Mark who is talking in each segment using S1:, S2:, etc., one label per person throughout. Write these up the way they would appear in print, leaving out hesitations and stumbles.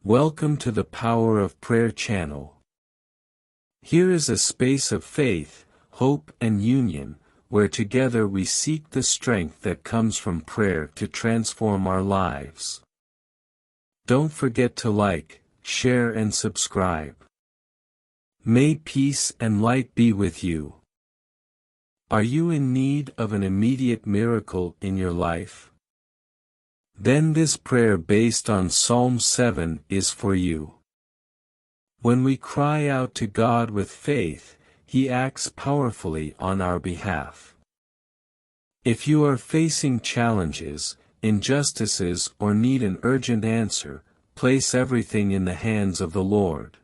S1: Welcome to the Power of Prayer channel. Here is a space of faith, hope and union, where together we seek the strength that comes from prayer to transform our lives. Don't forget to like, share and subscribe. May peace and light be with you. Are you in need of an immediate miracle in your life? Then this prayer based on Psalm 7 is for you. When we cry out to God with faith, He acts powerfully on our behalf. If you are facing challenges, injustices or need an urgent answer, place everything in the hands of the Lord.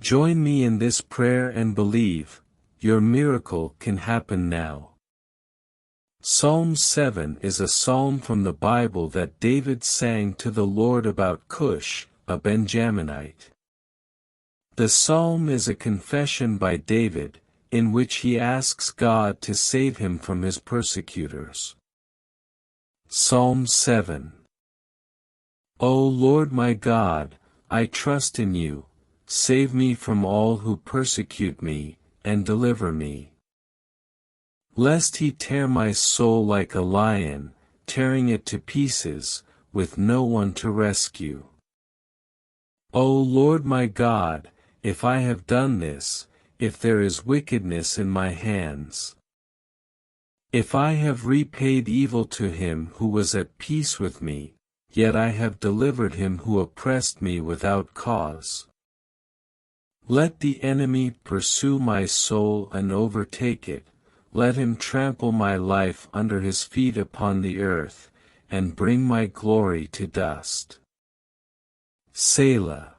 S1: Join me in this prayer and believe, your miracle can happen now. Psalm 7 is a psalm from the Bible that David sang to the Lord about Cush, a Benjaminite. The psalm is a confession by David, in which he asks God to save him from his persecutors. Psalm 7. O Lord my God, I trust in you, save me from all who persecute me, and deliver me. Lest he tear my soul like a lion, tearing it to pieces, with no one to rescue. O Lord my God, if I have done this, if there is wickedness in my hands, if I have repaid evil to him who was at peace with me, yet I have delivered him who oppressed me without cause. Let the enemy pursue my soul and overtake it. Let him trample my life under his feet upon the earth, and bring my glory to dust. Selah.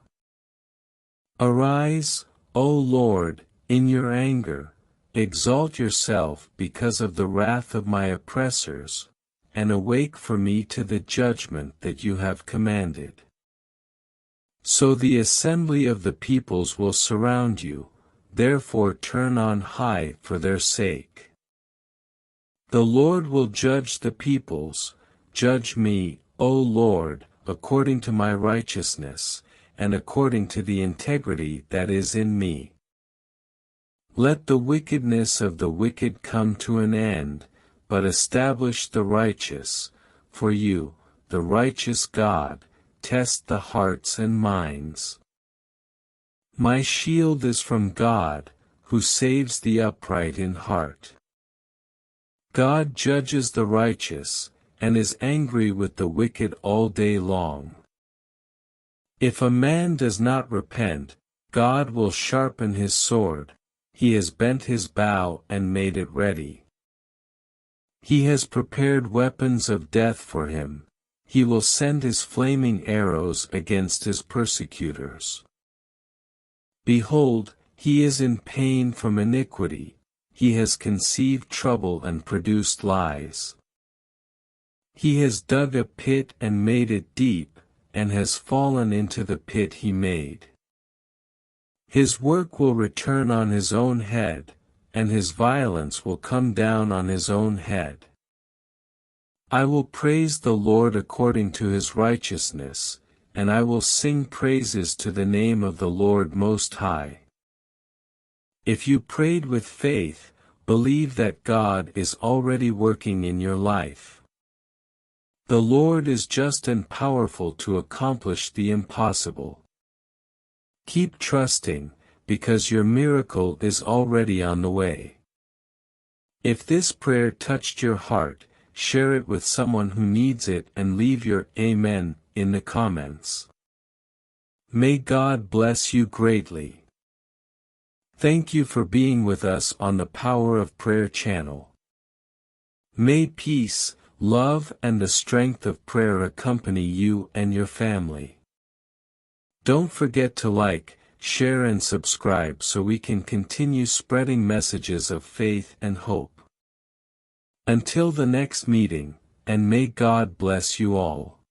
S1: Arise, O Lord, in your anger, exalt yourself because of the wrath of my oppressors, and awake for me to the judgment that you have commanded. So the assembly of the peoples will surround you, therefore turn on high for their sake. The Lord will judge the peoples. Judge me, O Lord, according to my righteousness, and according to the integrity that is in me. Let the wickedness of the wicked come to an end, but establish the righteous, for you, the righteous God, test the hearts and minds. My shield is from God, who saves the upright in heart. God judges the righteous, and is angry with the wicked all day long. If a man does not repent, God will sharpen his sword. He has bent his bow and made it ready. He has prepared weapons of death for him. He will send his flaming arrows against his persecutors. Behold, he is in pain from iniquity, he has conceived trouble and produced lies. He has dug a pit and made it deep, and has fallen into the pit he made. His work will return on his own head, and his violence will come down on his own head. I will praise the Lord according to his righteousness, and I will sing praises to the name of the Lord Most High. If you prayed with faith, believe that God is already working in your life. The Lord is just and powerful to accomplish the impossible. Keep trusting, because your miracle is already on the way. If this prayer touched your heart, share it with someone who needs it and leave your Amen in the comments. May God bless you greatly. Thank you for being with us on the Power of Prayer channel. May peace, love and the strength of prayer accompany you and your family. Don't forget to like, share and subscribe so we can continue spreading messages of faith and hope. Until the next meeting, and may God bless you all.